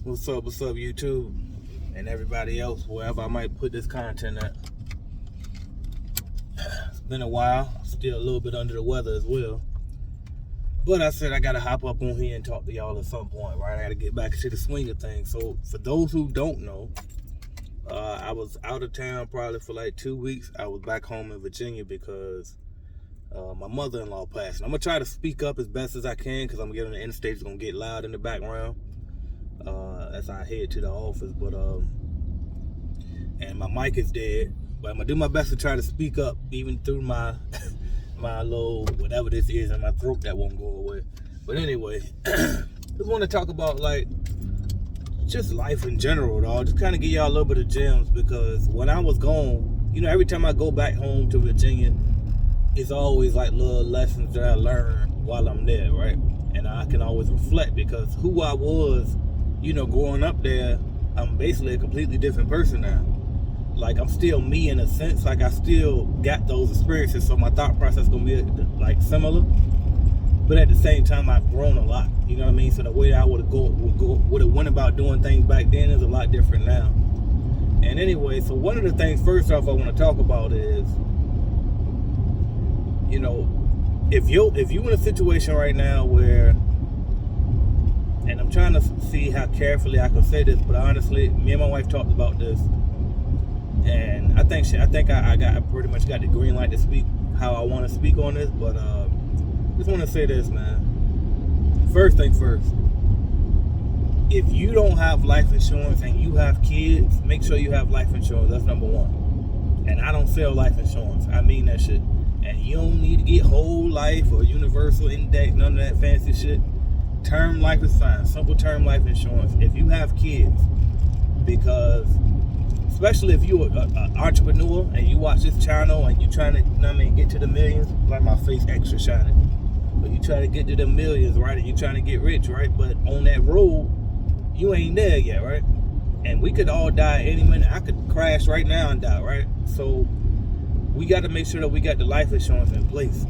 What's up, YouTube? And everybody else, wherever I might put this content at. It's been a while. Still a little bit under the weather as well. But I said I gotta hop up on here and talk to y'all at some point, right? I gotta get back into the swing of things. So for those who don't know, I was out of town probably for like 2 weeks. I was back home in Virginia because my mother-in-law passed. And I'm gonna try to speak up as best as I can because I'm getting the interstate. It's gonna get loud in the background as I head to the office. But and my mic is dead. But I'm gonna do my best to try to speak up even through my my little whatever this is in my throat that won't go away. But anyway, just want to talk about like just life in general, dog. Just kind of give y'all a little bit of gems because when I was gone, you know, every time I go back home to Virginia, it's always like little lessons that I learned while I'm there, right? And I can always reflect because who I was, you know, growing up there, I'm basically a completely different person now. Like I'm still me in a sense, like I still got those experiences, so my thought process gonna be like similar. But at the same time, I've grown a lot. You know what I mean? So the way I would have went about doing things back then is a lot different now. And anyway, so one of the things first off I want to talk about is, you know, if you in a situation right now where, and I'm trying to see how carefully I can say this, but honestly, me and my wife talked about this, and I think I pretty much got the green light to speak how I want to speak on this. But just want to say this, man. First thing first, if you don't have life insurance and you have kids, make sure you have life insurance. That's number one. And I don't sell life insurance. I mean that shit. And you don't need to get whole life or universal index, none of that fancy shit. Term life is fine. Simple term life insurance. If you have kids, because especially if you're an entrepreneur and you watch this channel and you trying to, you know what I mean, get to the millions, like my face extra shining. But you try to get to the millions, right? And you trying to get rich, right? But on that road, you ain't there yet, right? And we could all die any minute. I could crash right now and die, right? So we got to make sure that we got the life insurance in place.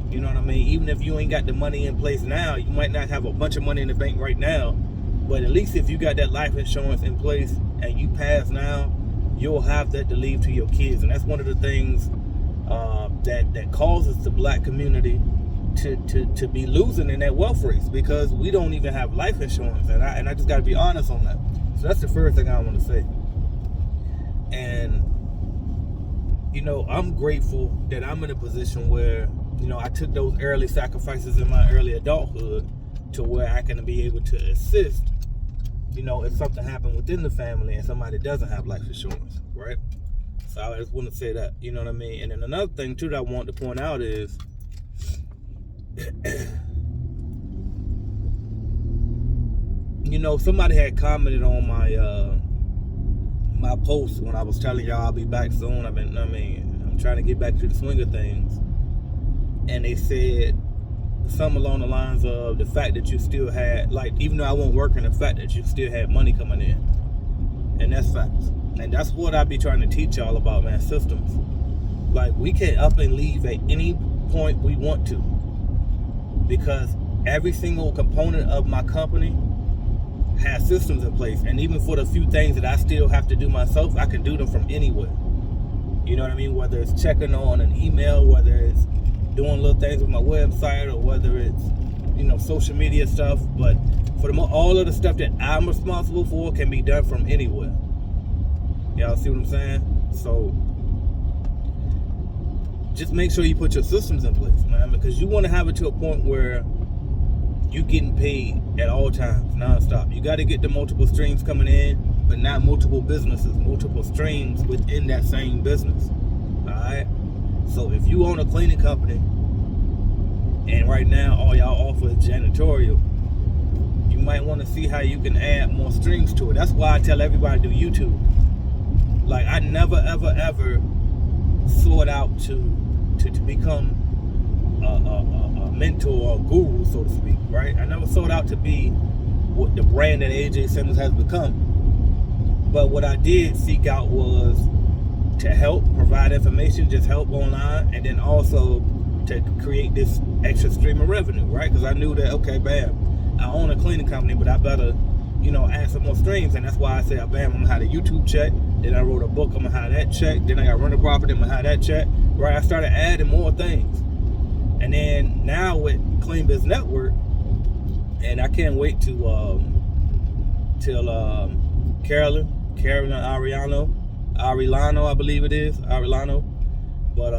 You know what I mean? Even if you ain't got the money in place now, you might not have a bunch of money in the bank right now, but at least if you got that life insurance in place and you pass now, you'll have that to leave to your kids. And that's one of the things that causes the black community to be losing in that wealth race, because we don't even have life insurance. And I just got to be honest on that. So that's the first thing I want to say. And you know, I'm grateful that I'm in a position where, you know, I took those early sacrifices in my early adulthood to where I can be able to assist, you know, if something happened within the family and somebody doesn't have life insurance, right? So I just want to say that, you know what I mean? And then another thing too that I want to point out is, you know, somebody had commented on my post when I was telling y'all I'll be back soon. I'm trying to get back to the swing of things. And they said something along the lines of the fact that you still had, like, even though I wasn't working, the fact that you still had money coming in. And that's facts. And that's what I be trying to teach y'all about, man, systems. Like, we can up and leave at any point we want to, because every single component of my company has systems in place. And even for the few things that I still have to do myself, I can do them from anywhere. You know what I mean? Whether it's checking on an email, whether it's doing little things with my website, or whether it's, you know, social media stuff. But for all of the stuff that I'm responsible for can be done from anywhere. Y'all see what I'm saying? So just make sure you put your systems in place, man, because you want to have it to a point where you getting paid at all times, nonstop. You got to get the multiple streams coming in, but not multiple businesses, multiple streams within that same business. All right. So if you own a cleaning company, and right now all y'all offer is janitorial, you might want to see how you can add more streams to it. That's why I tell everybody to do YouTube. Like, I never, ever, ever sought out to become a mentor or a guru, so to speak, right? I never sought out to be what the brand that AJ Simmons has become. But what I did seek out was to help provide information, just help online, and then also to create this extra stream of revenue, right? Because I knew that, okay, bam, I own a cleaning company, but I better add some more streams. And that's why I said, bam, I'm gonna have a YouTube check. Then I wrote a book, I'm gonna have that check. Then I got rental property, I'm gonna have that check. Right, I started adding more things. And then now with Clean Biz Network, and I can't wait to till Carolyn Arellano, I believe it is, Arellano. But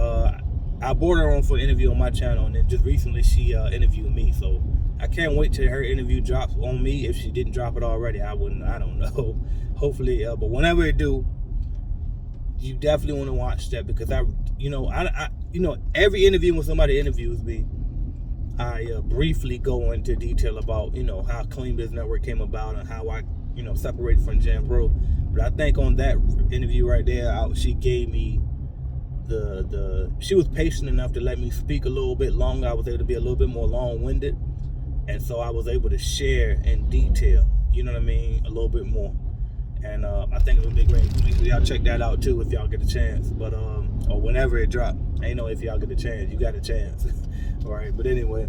I brought her on for an interview on my channel, and then just recently she interviewed me. So I can't wait till her interview drops on me. If she didn't drop it already, I don't know. Hopefully, but whenever it do, you definitely want to watch that, because I every interview when somebody interviews me, I briefly go into detail about how Clean Biz Network came about and how I separated from Jam Pro. But I think on that interview right there, she gave me she was patient enough to let me speak a little bit longer. I was able to be a little bit more long-winded, and so I was able to share in detail, a little bit more. And I think it would be great. Make sure y'all check that out too if y'all get a chance. But or whenever it drops. Ain't no if y'all get a chance. You got a chance. All right. But anyway.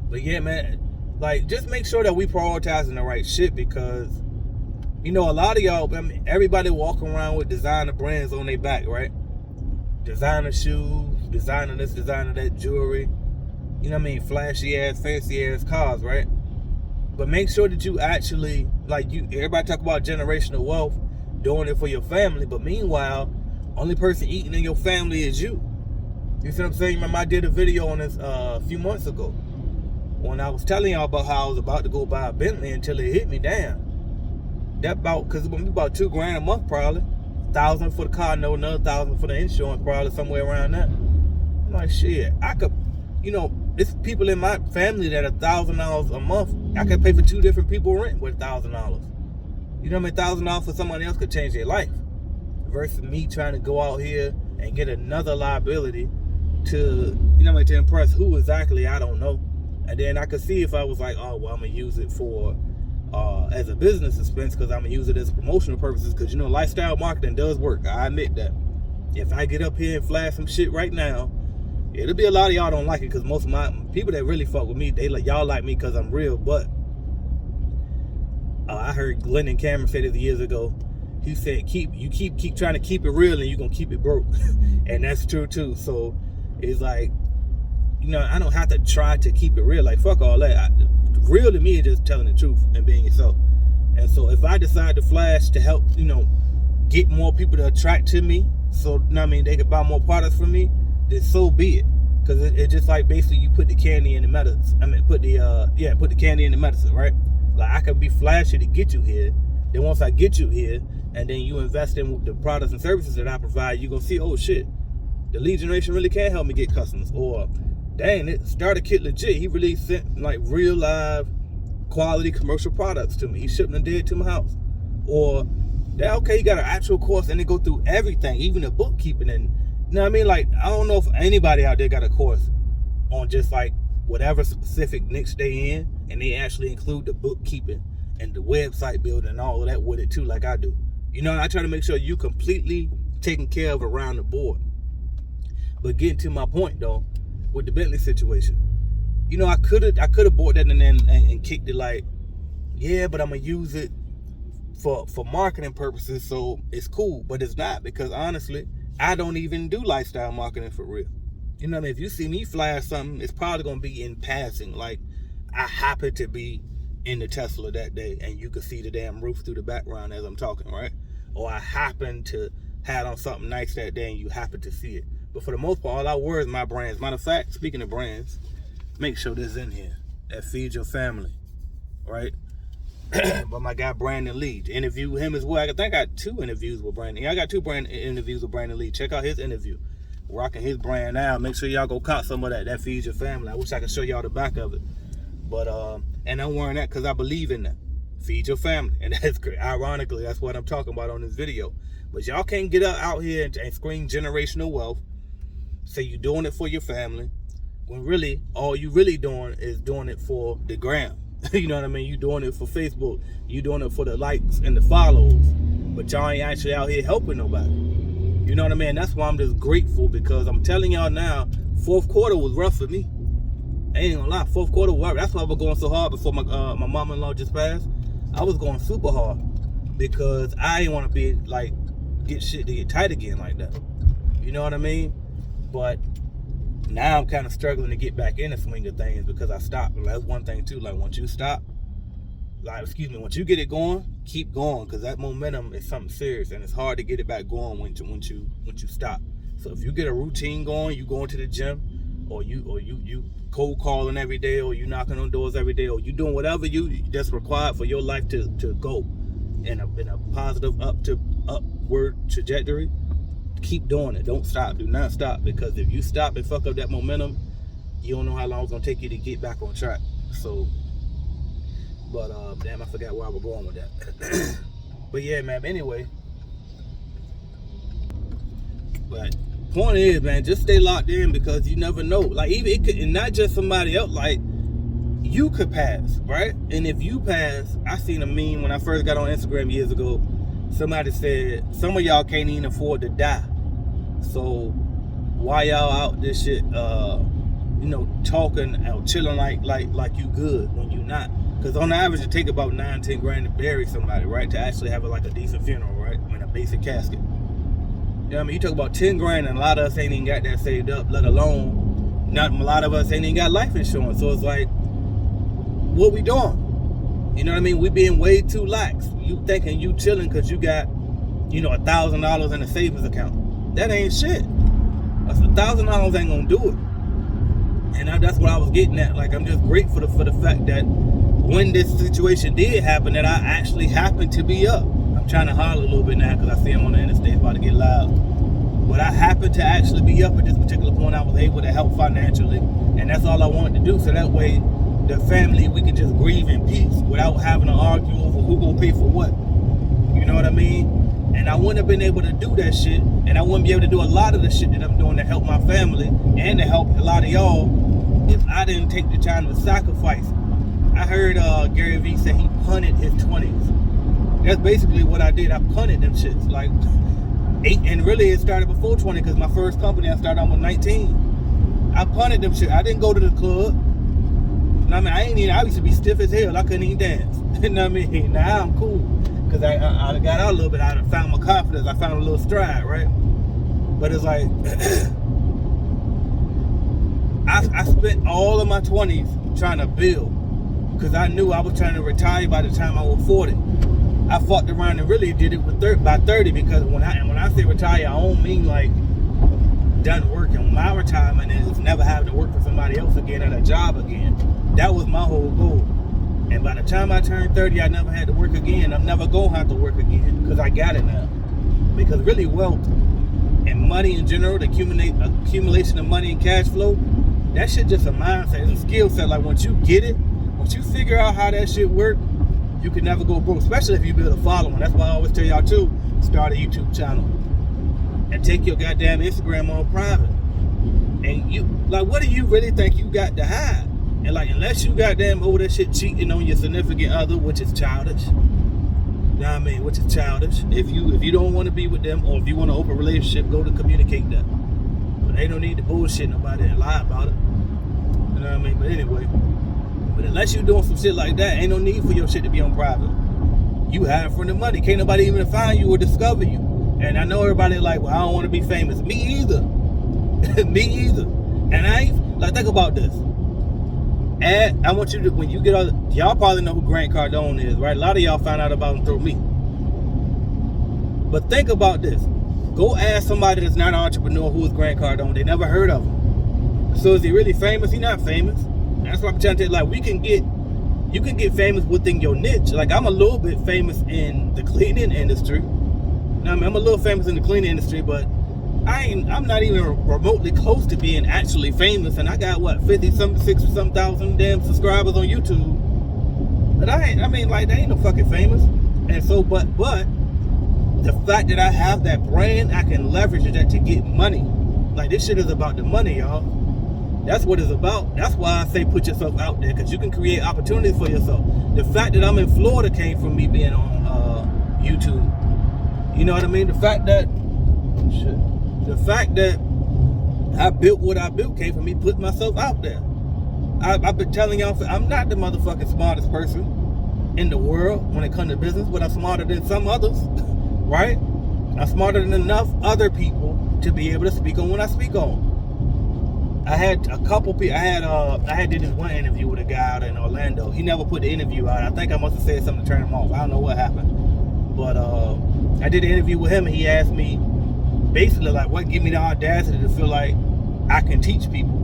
But yeah, man. Like, just make sure that we prioritizing the right shit, because a lot of y'all, everybody walking around with designer brands on their back, right? Designer shoes, designer this, designer that jewelry. Flashy ass, fancy ass cars, right? But make sure that you actually, everybody talk about generational wealth, doing it for your family, but meanwhile, only person eating in your family is you. You see what I'm saying? Remember, I did a video on this a few months ago when I was telling y'all about how I was about to go buy a Bentley until it hit me down. Because it's going to be about $2,000 a month probably. $1,000 for the car note, another $1,000 for the insurance, probably somewhere around that. I'm like, shit, I could, there's people in my family that are $1,000 a month. I could pay for 2 different people rent with $1,000. $1,000 for somebody else could change their life. Versus me trying to go out here and get another liability to, to impress who exactly, I don't know. And then I could see if I was like, oh, well, I'm going to use it for, as a business expense, because I'm going to use it as promotional purposes, because, lifestyle marketing does work. I admit that. If I get up here and flash some shit right now, it'll be a lot of y'all don't like it, because most of my people that really fuck with me, y'all like me because I'm real. But I heard Glenn and Cameron say this years ago. He said, keep trying to keep it real, and you're gonna keep it broke. And that's true too. So it's like, I don't have to try to keep it real. Like, fuck all that. Real to me is just telling the truth and being yourself. And so if I decide to flash to help, get more people to attract to me, so they could buy more products from me, then so be it. Because it's just like, basically, you put the candy in the medicine. Put the candy in the medicine, right? Like, I could be flashy to get you here. Then once I get you here, and then you invest in the products and services that I provide, you're going to see, oh shit, the lead generation really can help me get customers. Or, dang, it Starter Kit legit. He really sent real live quality commercial products to me. He shipped them dead to my house. Or, okay, he got an actual course and they go through everything, even the bookkeeping. And, I don't know if anybody out there got a course on just whatever specific niche they in, and they actually include the bookkeeping and the website building and all of that with it too, like I do. I try to make sure you completely taken care of around the board. But getting to my point though, with the Bentley situation, I could have bought that and kicked it yeah, but I'm gonna use it for marketing purposes, so it's cool. But it's not, because honestly, I don't even do lifestyle marketing for real. If you see me flash something, it's probably gonna be in passing. Like, I happen to be in the Tesla that day, and you can see the damn roof through the background as I'm talking, right? Or I happen to have on something nice that day, and you happen to see it. But for the most part, all I wear is my brands. Matter of fact, speaking of brands, make sure this in here. That Feed Your Family, right? But my guy Brandon Lee, interview him as well. I think I got 2 interviews with Brandon. I got 2 interviews with Brandon Lee. Check out his interview. Rocking his brand now. Make sure y'all go cop some of that. That Feeds Your Family. I wish I could show y'all the back of it. But and I'm wearing that because I believe in that. Feed your family. And that's ironically, that's what I'm talking about on this video. But y'all can't get out here and scream generational wealth, say you're doing it for your family, when really all you really doing is doing it for the gram. You know what I mean? You doing it for Facebook. You doing it for the likes and the follows. But y'all ain't actually out here helping nobody. You know what I mean? That's why I'm just grateful, because I'm telling y'all now, 4th quarter was rough for me. I ain't gonna lie, 4th quarter was rough. That's why I was going so hard before my mama-in-law just passed. I was going super hard because I didn't want to be like get shit to get tight again like that. You know what I mean? But now I'm kind of struggling to get back in the swing of things because I stopped. That's one thing too. Like once you stop, once you get it going, keep going, because that momentum is something serious, and it's hard to get it back going once you stop. So if you get a routine going, you going to the gym, or you cold calling every day, or you knocking on doors every day, or you doing whatever that's required for your life to go in a positive upward trajectory, keep doing it. Don't stop. Do not stop, because if you stop and fuck up that momentum, you don't know how long it's gonna take you to get back on track. So, but damn, I forgot where I was going with that. But yeah, man. Anyway, but point is, man, just stay locked in, because you never know. Like, even it could, and not just somebody else. Like, you could pass, right? And if you pass, I seen a meme when I first got on Instagram years ago. Somebody said, some of y'all can't even afford to die. So why y'all out this shit, talking or chilling like you good when you not? Because on the average, it take about 9-10 grand to bury somebody, right? To actually have a decent funeral, right? In a basic casket. You know what I mean? You talk about 10 grand, and a lot of us ain't even got that saved up, let alone, not a lot of us ain't even got life insurance. So it's like, what we doing? You know what I mean? We being way too lax. You thinking you chilling because you got, $1,000 in a savings account. That ain't shit. $1,000 ain't gonna do it. And that's what I was getting at. Like, I'm just grateful for the fact that when this situation did happen, that I actually happened to be up. I'm trying to holler a little bit now because I see I'm on the interstate about to get loud. But I happened to actually be up at this particular point. I was able to help financially, and that's all I wanted to do. So that way, the family, we can just grieve in peace without having to argue over who gonna pay for what. You know what I mean? And I wouldn't have been able to do that shit, and I wouldn't be able to do a lot of the shit that I'm doing to help my family and to help a lot of y'all if I didn't take the time to sacrifice. I heard Gary Vee say he punted his 20s. That's basically what I did. I punted them shits. Like, and really it started before 20, because my first company I started on with 19. I punted them shit. I didn't go to the club. I mean, I used to be stiff as hell. I couldn't even dance. You know what I mean? Now I'm cool, because I got out a little bit. I found my confidence. I found a little stride, right? But it's like, I spent all of my 20s trying to build, because I knew I was trying to retire by the time I was 40. I fucked around and really did it by 30, because when I say retire, I don't mean like done working. My retirement is never having to work for somebody else again at a job again. That was my whole goal. And by the time I turned 30, I never had to work again. I'm never gonna have to work again, because I got it now. Because really, wealth and money in general, the accumulation of money and cash flow, that shit just a mindset. It's a skill set. Like, once you get it, once you figure out how that shit work, you can never go broke, especially if you build a following. That's why I always tell y'all too, start a YouTube channel and take your goddamn Instagram on private. And you, like, what do you really think you got to hide? And like, unless you goddamn over that shit cheating on your significant other, which is childish. You know what I mean? Which is childish. If you don't want to be with them, or if you want to open a relationship, go to communicate that. But they don't need to bullshit nobody and lie about it. You know what I mean? But anyway, but unless you're doing some shit like that, ain't no need for your shit to be on private. You hide from the money. Can't nobody even find you or discover you. And I know everybody like, well, I don't want to be famous. Me either. Me either. And I ain't, like, think about this. And I want you to, when you get all, y'all probably know who Grant Cardone is, right? A lot of y'all found out about him through me. But think about this. Go ask somebody that's not an entrepreneur who is Grant Cardone. They never heard of him. So is he really famous? He's not famous. That's what I'm trying to tell you. Like, you can get famous within your niche. Like, I'm a little bit famous in the cleaning industry. Now, I mean, I'm a little famous in the cleaning industry, but I'm not even remotely close to being actually famous. And I got what, 60-some thousand damn subscribers on YouTube. But I mean, like, they ain't no fucking famous. And so, but the fact that I have that brand, I can leverage that to get money. Like, this shit is about the money, y'all. That's what it's about. That's why I say put yourself out there, because you can create opportunities for yourself. The fact that I'm in Florida came from me being on YouTube. You know what I mean? The fact that I built what I built came from me putting myself out there. I've been telling y'all, I'm not the motherfucking smartest person. in the world when it comes to business, but I'm smarter than some others, right? I'm smarter than enough other people to be able to speak on what I speak on. I had a couple people. I did this one interview with a guy out in Orlando. He never put the interview out. I think I must have said something to turn him off. I don't know what happened, but I did an interview with him, and he asked me basically like, what give me the audacity to feel like I can teach people?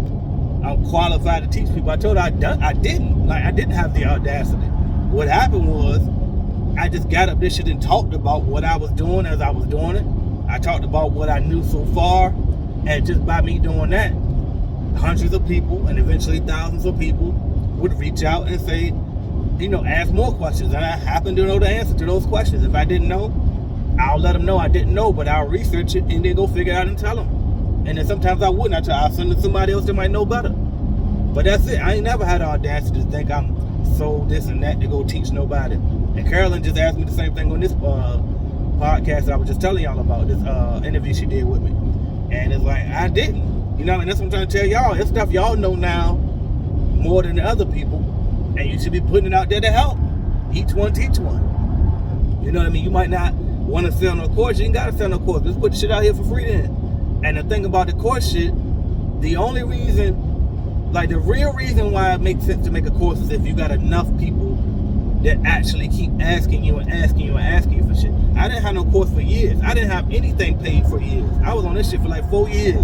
I'm qualified to teach people. I told her I didn't have the audacity. What happened was I just got up this shit and talked about what I was doing as I was doing it. I talked about what I knew so far, and just by me doing that, hundreds of people and eventually thousands of people would reach out and say, ask more questions. And I happen to know the answer to those questions. If I didn't know, I'll let them know I didn't know, but I'll research it and then go figure it out and tell them. And then sometimes I wouldn't. I'll send it to somebody else that might know better. But that's it. I ain't never had the audacity to think I'm so this and that to go teach nobody. And Carolyn just asked me the same thing on this podcast that I was just telling y'all about, this interview she did with me. And it's like, I didn't. And that's what I'm trying to tell y'all. It's stuff y'all know now more than the other people. And you should be putting it out there to help. Each one teach one. You know what I mean? You might not want to sell no course. You ain't got to sell no course. Just put the shit out here for free then. And the thing about the course shit, the only reason, like the real reason why it makes sense to make a course is if you got enough people that actually keep asking you and asking you and asking you for shit. I didn't have no course for years. I didn't have anything paid for years. I was on this shit for like 4 years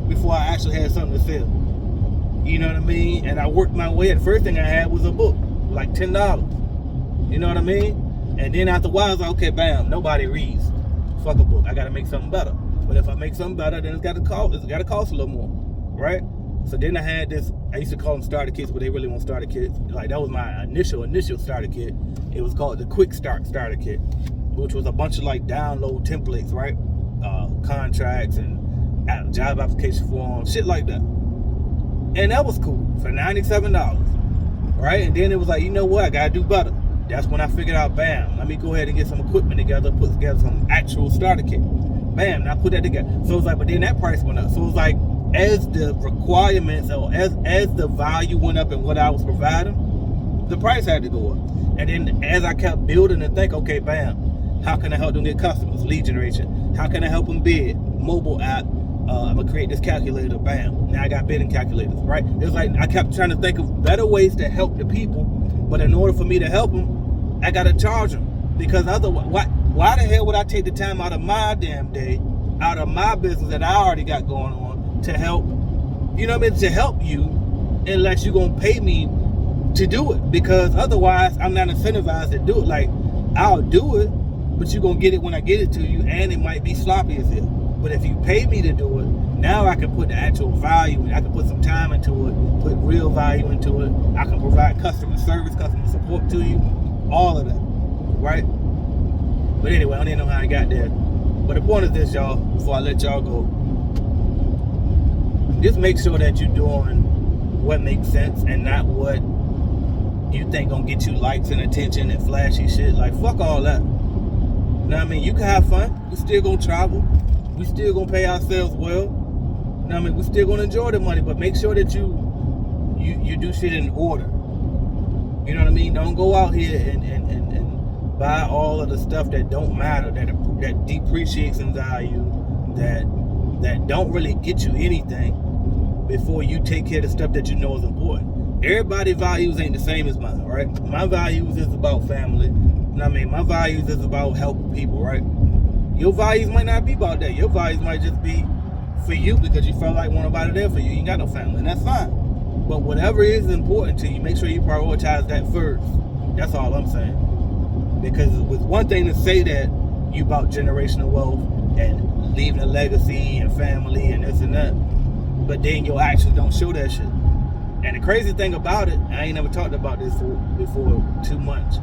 before I actually had something to sell. You know what I mean? And I worked my way. The first thing I had was a book, like $10. You know what I mean? And then after a while, I was like, okay, bam, nobody reads. Fuck a book. I gotta make something better. But if I make something better, then it's gotta cost a little more, right? So then I had this, I used to call them starter kits, but they really weren't starter kits. Like that was my initial starter kit. It was called the Quick Start Starter Kit, which was a bunch of like download templates, right? Contracts and job application forms, shit like that. And that was cool for $97, right? And then it was like, you know what? I gotta do better. That's when I figured out, bam, let me go ahead and get some equipment together, put together some actual starter kit. Bam, and I put that together. So it's like, but then that price went up. So it's like, as the requirements or as the value went up in what I was providing, the price had to go up. And then as I kept building and think, okay, bam, how can I help them get customers? Lead generation. How can I help them bid? Mobile app. I'm gonna create this calculator. Bam. Now I got bidding calculators, right? It was like I kept trying to think of better ways to help the people, but in order for me to help them, I gotta charge them, because otherwise, why the hell would I take the time out of my damn day, out of my business that I already got going on, to help? You know what I mean? To help you, unless you're gonna pay me to do it, because otherwise I'm not incentivized to do it. Like, I'll do it, but you're gonna get it when I get it to you, and it might be sloppy as hell. But if you pay me to do it, now I can put the actual value in. I can put some time into it, put real value into it. I can provide customer service, customer support to you, all of that, right? But anyway, I don't even know how I got there. But the point is this, y'all, before I let y'all go, just make sure that you're doing what makes sense and not what you think gonna get you likes and attention and flashy shit. Like, fuck all that. You know what I mean? You can have fun. We still gonna travel. We still gonna pay ourselves well. You know what I mean? We still gonna enjoy the money, but make sure that you do shit in order. You know what I mean? Don't go out here and buy all of the stuff that don't matter, that depreciates in value, that don't really get you anything, before you take care of the stuff that you know is important. Everybody's values ain't the same as mine, right? My values is about family. You know what I mean? My values is about helping people, right? Your values might not be about that. Your values might just be for you because you felt like want nobody there for you. You ain't got no family, and that's fine. But whatever is important to you, make sure you prioritize that first. That's all I'm saying. Because it's one thing to say that you about generational wealth and leaving a legacy and family and this and that, but then your actions don't show that shit. And the crazy thing about it, I ain't never talked about this before too much,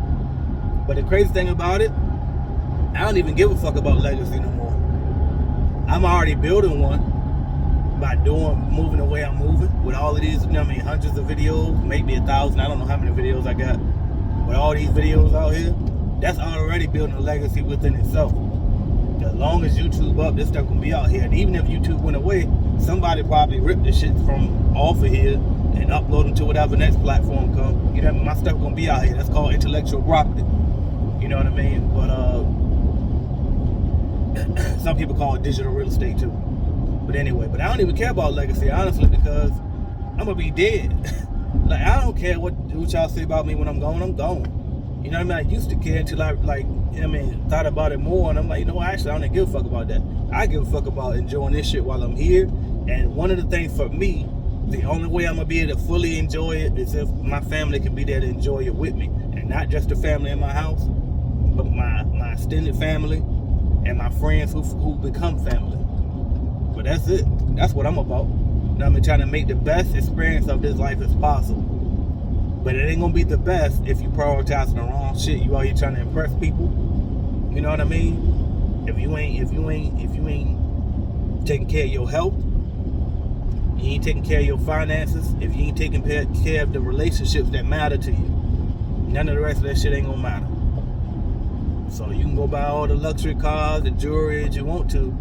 but the crazy thing about it, I don't even give a fuck about legacy no more. I'm already building one by moving the way I'm moving with all of these, you know what I mean, hundreds of videos, maybe 1,000. I don't know how many videos I got. With all these videos out here, that's already building a legacy within itself. As long as YouTube up, this stuff can be out here. And even if YouTube went away, somebody probably ripped the shit from off of here and upload them to whatever next platform come. You know, my stuff gonna be out here. That's called intellectual property. You know what I mean? But some people call it digital real estate too. But anyway, but I don't even care about legacy, honestly, because I'm gonna be dead. Like, I don't care what y'all say about me when I'm gone. I'm gone. You know what I mean? I used to care until I, like, you know what I mean, thought about it more, and I'm like, you know what, actually, I don't give a fuck about that. I give a fuck about enjoying this shit while I'm here. And one of the things for me, the only way I'm gonna be able to fully enjoy it is if my family can be there to enjoy it with me. And not just the family in my house, but my extended family and my friends who become family. But that's it. That's what I'm about. And I'm trying to make the best experience of this life as possible. But it ain't gonna be the best if you prioritize the wrong shit. You out here trying to impress people. You know what I mean? If you ain't taking care of your health, you ain't taking care of your finances, if you ain't taking care of the relationships that matter to you, none of the rest of that shit ain't gonna matter. So you can go buy all the luxury cars, the jewelry that you want to,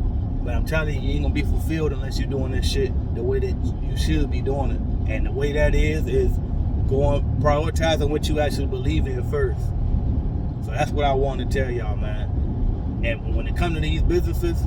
but I'm telling you, you ain't gonna be fulfilled unless you're doing this shit the way that you should be doing it. And the way that is prioritizing what you actually believe in first. So that's what I want to tell y'all, man. And when it comes to these businesses,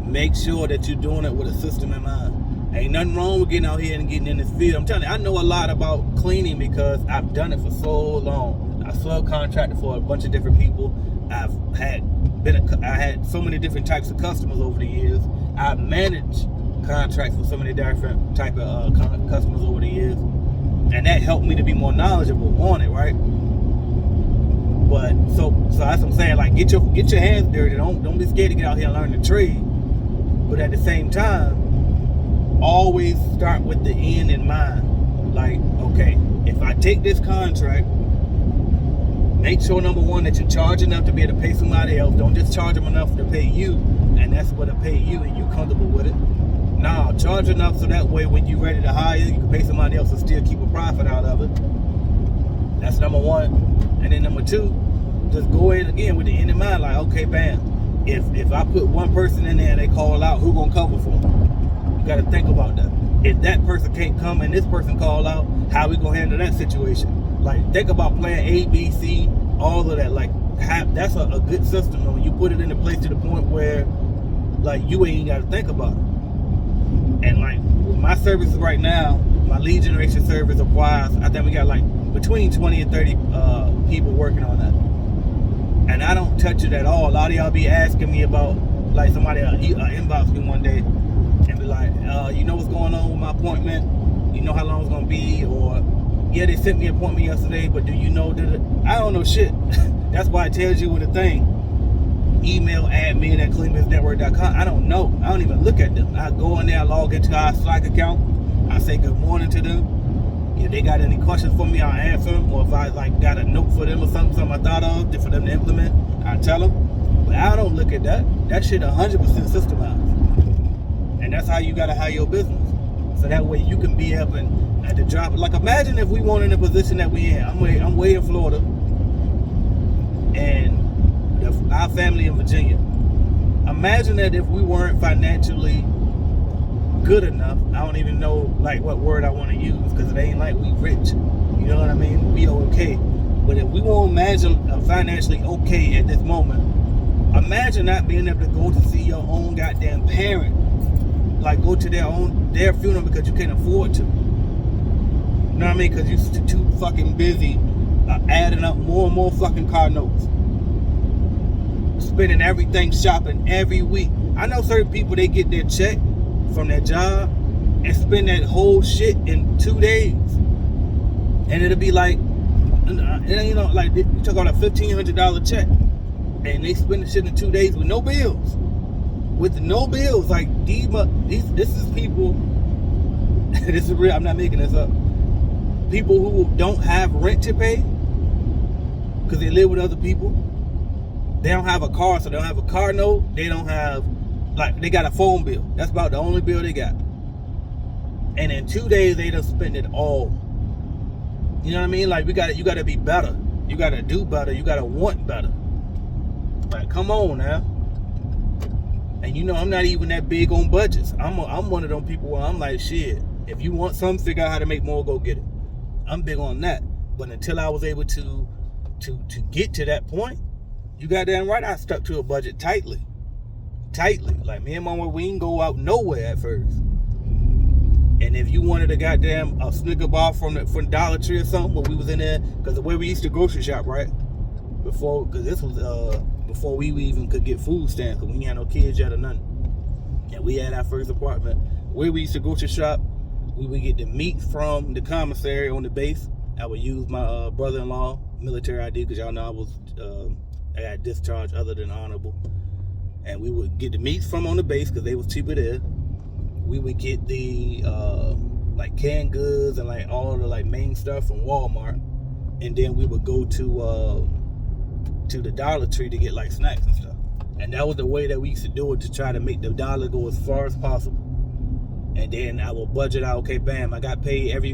make sure that you're doing it with a system in mind. Ain't nothing wrong with getting out here and getting in this field. I'm telling you, I know a lot about cleaning because I've done it for so long. I subcontracted for a bunch of different people. I had so many different types of customers over the years. I've managed contracts for so many different type of customers over the years, and that helped me to be more knowledgeable on it, right? But so that's what I'm saying. Like, get your hands dirty. Don't be scared to get out here and learn the trade. But at the same time, always start with the end in mind. Like, okay, if I take this contract, make sure, number one, that you charge enough to be able to pay somebody else. Don't just charge them enough to pay you, and that's what to pay you, and you comfortable with it. Nah, charge enough so that way when you're ready to hire, you can pay somebody else and still keep a profit out of it. That's number one. And then number two, just go in again with the end in mind. Like, okay, bam. If I put one person in there and they call out, who gonna cover for them? You gotta think about that. If that person can't come and this person call out, how we gonna handle that situation? Like, think about plan A, B, C, all of that. Like, that's a good system. When you put it into place to the point where, like, you ain't gotta think about it. And like with my services right now, my lead generation service requires, I think we got like between 20 and 30 people working on that. And I don't touch it at all. A lot of y'all be asking me about, like, somebody inbox me one day and be like, you know what's going on with my appointment? You know how long it's gonna be? Or, yeah, they sent me an appointment yesterday, but do you know that I don't know shit. That's why it tells you with a thing. Email admin@cleanbusinessnetwork.com. I don't know. I don't even look at them. I go in there, I log into our Slack account. I say good morning to them. If they got any questions for me, I'll answer them. Or if I like got a note for them or something I thought of for them to implement, I tell them. But I don't look at that. That shit 100% systemized. And that's how you gotta hire your business. So that way you can be up and at the job. Like, imagine if we weren't in the position that we in. I'm way in Florida, and our family in Virginia. Imagine that if we weren't financially good enough. I don't even know like what word I want to use, because it ain't like we rich. You know what I mean? We okay. But if we won't imagine financially okay at this moment, imagine not being able to go to see your own goddamn parent, like go to their funeral because you can't afford to. You know what I mean? Because you're too fucking busy adding up more and more fucking car notes, spending everything shopping every week. I know certain people, they get their check from their job and spend that whole shit in 2 days, and it'll be like, you know, like you took out a $1,500 check and they spend the shit in 2 days with no bills. With no bills. Like, this is people, this is real, I'm not making this up. People who don't have rent to pay because they live with other people. They don't have a car, so they don't have a car note. They don't have, like, they got a phone bill. That's about the only bill they got. And in 2 days, they done spent it all. You know what I mean? Like, you gotta be better. You gotta do better. You gotta want better. Like, come on now. And you know, I'm not even that big on budgets. I'm one of them people where I'm like, shit, If you want something, figure out how to make more, go get it. I'm big on that. But until I was able to get to that point, you goddamn right I stuck to a budget tightly. Like me and Mama, we didn't go out nowhere at first. And if you wanted a Snicker bar from Dollar Tree or something, when we was in there, because the way we used to grocery shop, right? Because this was before we even could get food stamps, because we ain't had no kids yet or nothing. And we had our first apartment. Where we used to grocery shop, we would get the meat from the commissary on the base. I would use my brother-in-law military ID, because y'all know I got discharged other than honorable. And we would get the meats from on the base because they was cheaper there. We would get the like canned goods and like all the like main stuff from Walmart, and then we would go to the Dollar Tree to get like snacks and stuff. And that was the way that we used to do it, to try to make the dollar go as far as possible. And then I will budget out. Okay, bam, I got paid every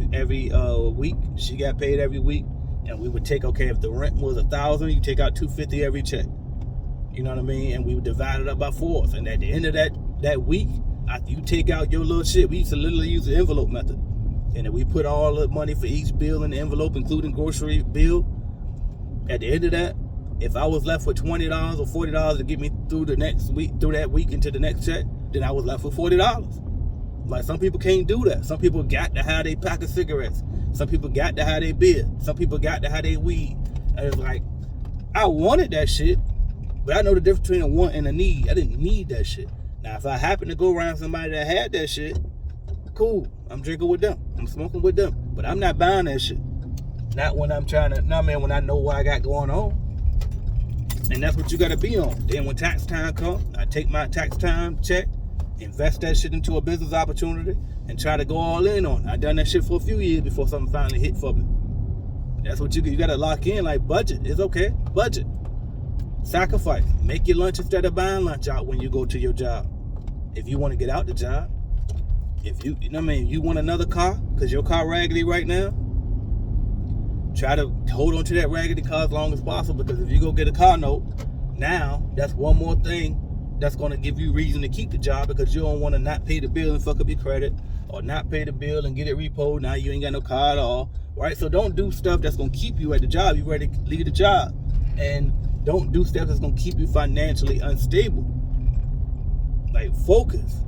week. She got paid every week, and we would take, okay, if the rent was $1,000, you take out $250 every check. You know what I mean? And we would divide it up by 4. And at the end of that week, after you take out your little shit, we used to literally use the envelope method. And then we put all the money for each bill in the envelope, including grocery bill. At the end of that, if I was left with $20 or $40 to get me through the next week, through that week into the next check, then I was left with $40. Like, some people can't do that. Some people got to have their pack of cigarettes. Some people got to have their beer. Some people got to have their weed. And it's like, I wanted that shit, but I know the difference between a want and a need. I didn't need that shit. Now, if I happen to go around somebody that had that shit, cool. I'm drinking with them. I'm smoking with them. But I'm not buying that shit. Not when I'm trying to, when I know what I got going on. And that's what you got to be on. Then when tax time comes, I take my tax time check, invest that shit into a business opportunity, and try to go all in on it. I done that shit for a few years before something finally hit for me. That's what you got to lock in, like budget. It's okay. Budget. Sacrifice. Make your lunch instead of buying lunch out when you go to your job. If you want to get out the job, if you want another car because your car raggedy right now, try to hold on to that raggedy car as long as possible, because if you go get a car note, now that's one more thing that's going to give you reason to keep the job, because you don't want to not pay the bill and fuck up your credit, or not pay the bill and get it repoed. Now you ain't got no car at all, right? So don't do stuff that's going to keep you at the job. You ready to leave the job. And don't do stuff that's going to keep you financially unstable. Like, focus.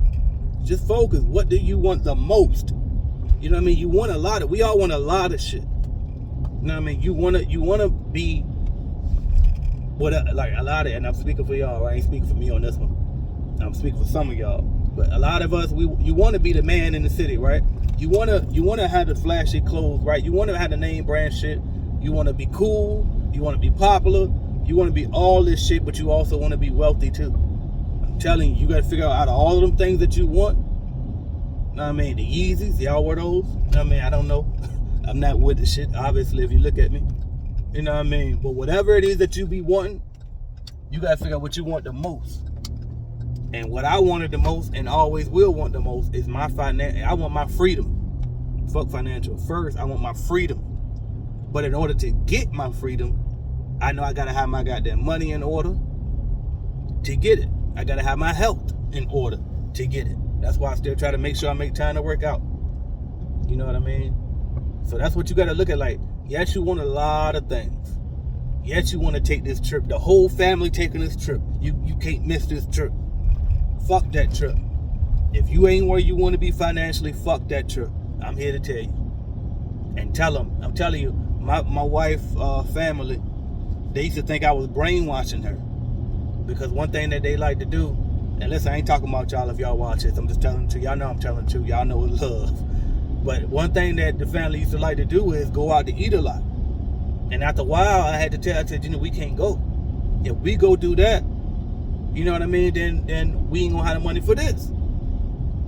Just focus. What do you want the most? You know what I mean? You want a lot of, we all want a lot of shit. You know what I mean? You wanna be what, like a lot of, and I'm speaking for y'all. I ain't speaking for me on this one. I'm speaking for some of y'all. But a lot of us, you want to be the man in the city, right? You wanna have the flashy clothes, right? You want to have the name brand shit. You want to be cool. You want to be popular. You want to be all this shit, but you also want to be wealthy too. I'm telling you, you got to figure out of all of them things that you want. You know what I mean? The Yeezys, y'all wear those? You know what I mean? I don't know. I'm not with the shit, obviously, if you look at me. You know what I mean? But whatever it is that you be wanting, you got to figure out what you want the most. And what I wanted the most, and always will want the most, is my I want my freedom. Fuck financial. First, I want my freedom. But in order to get my freedom, I know I got to have my goddamn money in order to get it. I got to have my health in order to get it. That's why I still try to make sure I make time to work out. You know what I mean? So that's what you got to look at. Like, yes, you want a lot of things. Yes, you want to take this trip. The whole family taking this trip. You can't miss this trip. Fuck that trip. If you ain't where you want to be financially, fuck that trip. I'm here to tell you. And tell them. I'm telling you, my wife, family, they used to think I was brainwashing her. Because one thing that they like to do, and listen, I ain't talking about y'all if y'all watch this. I'm just telling the truth. Y'all know I'm telling the truth. Y'all know it's love. But one thing that the family used to like to do is go out to eat a lot. And after a while, I had to tell, I said, we can't go. If we go do that, you know what I mean, then we ain't gonna have the money for this.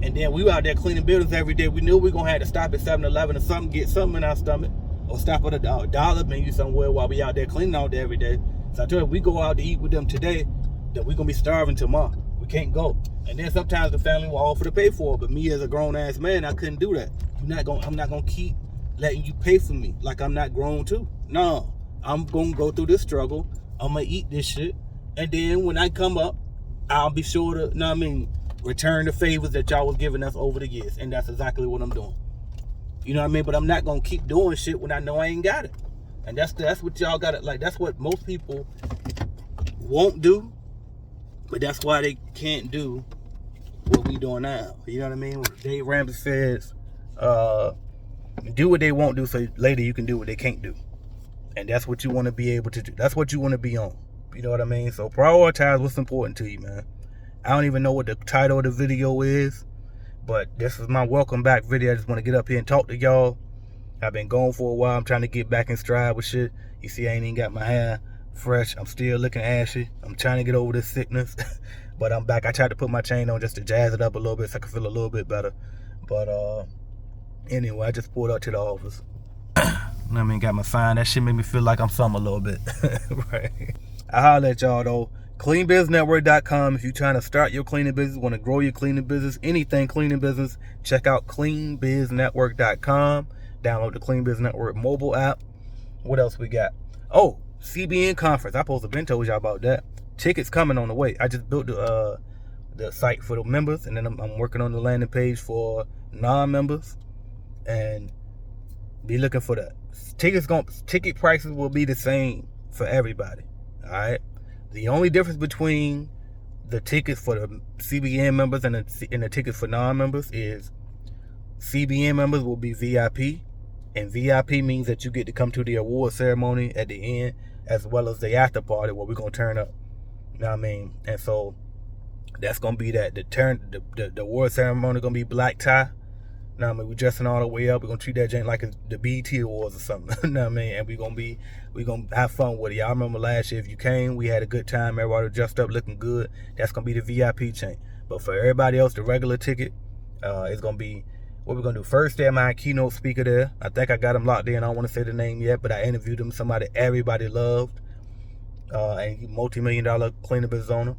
And then we were out there cleaning buildings every day. We knew we gonna have to stop at 7-Eleven or something, get something in our stomach, or stop at a dollar menu somewhere while we out there cleaning all day every day. So I told her, if we go out to eat with them today, then we gonna be starving tomorrow. We can't go. And then sometimes the family will offer to pay for it, but me as a grown ass man, I couldn't do that. I'm not gonna keep letting you pay for me like I'm not grown too. No, I'm gonna go through this struggle. I'm gonna eat this shit, and then when I come up, I'll be sure to, return the favors that y'all was giving us over the years, and that's exactly what I'm doing. You know what I mean? But I'm not gonna keep doing shit when I know I ain't got it. And that's what y'all got to, like, that's what most people won't do, but that's why they can't do what we doing now. You know what I mean? Dave Ramsey says, do what they won't do so later you can do what they can't do. And that's what you want to be able to do. That's what you want to be on. You know what I mean? So prioritize what's important to you, man. I don't even know what the title of the video is, but this is my welcome back video. I just want to get up here and talk to y'all. I've been gone for a while. I'm trying to get back in stride with shit. You see, I ain't even got my hair fresh. I'm still looking ashy. I'm trying to get over this sickness, but I'm back. I tried to put my chain on just to jazz it up a little bit so I can feel a little bit better. But anyway, I just pulled up to the office. I mean, got my sign. That shit made me feel like I'm something a little bit. Right. I holler at y'all though. CleanBizNetwork.com. If you're trying to start your cleaning business, want to grow your cleaning business, anything cleaning business, check out CleanBizNetwork.com. Download the Clean Biz Network mobile app. What else we got? Oh, CBN conference. I supposed to have been told y'all about that. Tickets coming on the way. I just built the site for the members, and then I'm working on the landing page for non-members, and be looking for that. Ticket prices will be the same for everybody. All right. The only difference between the tickets for the CBN members and the tickets for non-members is CBN members will be VIP, and VIP means that you get to come to the award ceremony at the end, as well as the after party where we're gonna turn up. You know what I mean? And so that's gonna be that. The award ceremony gonna be black tie. You know what I mean? We dressing all the way up. We're gonna treat that joint like the BET Awards or something. You know what I mean? And we gonna have fun with it. Y'all remember last year, if you came, we had a good time. Everybody dressed up, looking good. That's gonna be the VIP chain. But for everybody else, the regular ticket, it's gonna be. What we're gonna do first, there, my keynote speaker there. I think I got him locked in. I don't want to say the name yet, but I interviewed him. Somebody everybody loved, and he multi-million-dollar cleaning business owner.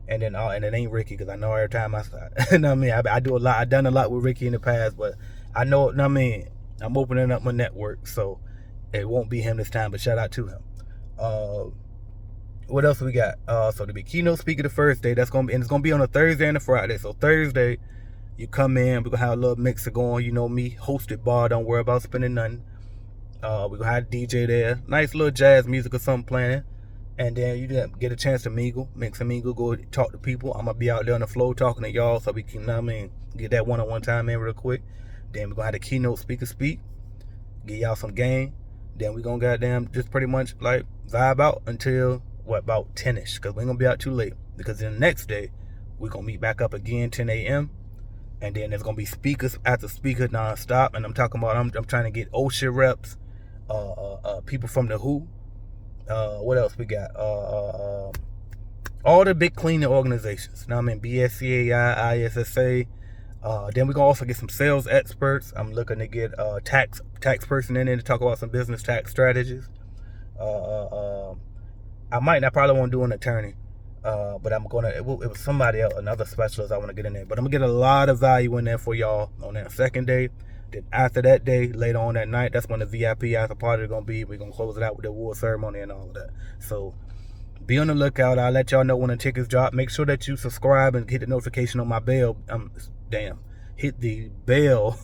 And it ain't Ricky, because I know every time I start. You know what I mean? I do a lot. I've done a lot with Ricky in the past, but I know. You know what I mean? I'm opening up my network, so it won't be him this time. But shout out to him. What else we got? So to be keynote speaker the first day, it's gonna be on a Thursday and a Friday. So Thursday, you come in, we're going to have a little mixer going. You know me, hosted bar, don't worry about spending nothing. We're going to have a DJ there. Nice little jazz music or something playing. And then you get a chance to mix and mingle, go talk to people. I'm going to be out there on the floor talking to y'all so we can, you know what I mean, get that one-on-one time in real quick. Then we're going to have the keynote speaker speak, get y'all some game. Then we're going to goddamn just pretty much like vibe out until, about 10-ish, because we ain't going to be out too late. Because then the next day, we're going to meet back up again, 10 a.m., and then there's gonna be speakers after speaker nonstop. And I'm talking about I'm trying to get OSHA reps, people from the WHO. What else we got? All the big cleaning organizations. Now I'm in BSCAI, ISSA. Then we're gonna also get some sales experts. I'm looking to get a tax person in there to talk about some business tax strategies. I probably won't do an attorney. But I'm gonna. It was somebody else, another specialist I want to get in there. But I'm gonna get a lot of value in there for y'all on that second day. Then after that day, later on that night, that's when the VIP after party is gonna be. We're gonna close it out with the award ceremony and all of that. So be on the lookout. I'll let y'all know when the tickets drop. Make sure that you subscribe and hit the notification on my bell. Hit the bell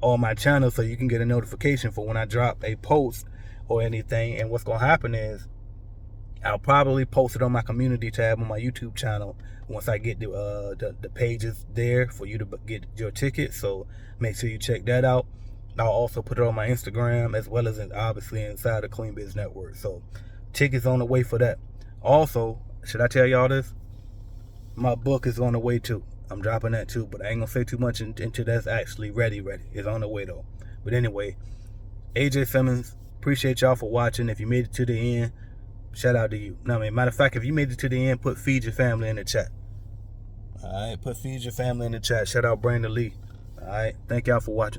on my channel so you can get a notification for when I drop a post or anything. And what's gonna happen is, I'll probably post it on my community tab on my YouTube channel once I get the pages there for you to get your ticket. So make sure you check that out. I'll also put it on my Instagram as well as obviously inside the Clean Biz Network. So tickets on the way for that. Also, should I tell y'all this? My book is on the way too. I'm dropping that too, but I ain't gonna say too much until that's actually ready. It's on the way though. But anyway, AJ Simmons, appreciate y'all for watching. If you made it to the end, shout out to you. No, I mean, matter of fact, if you made it to the end, put feed your family in the chat. All right, put feed your family in the chat. Shout out Brandon Lee. All right, thank y'all for watching.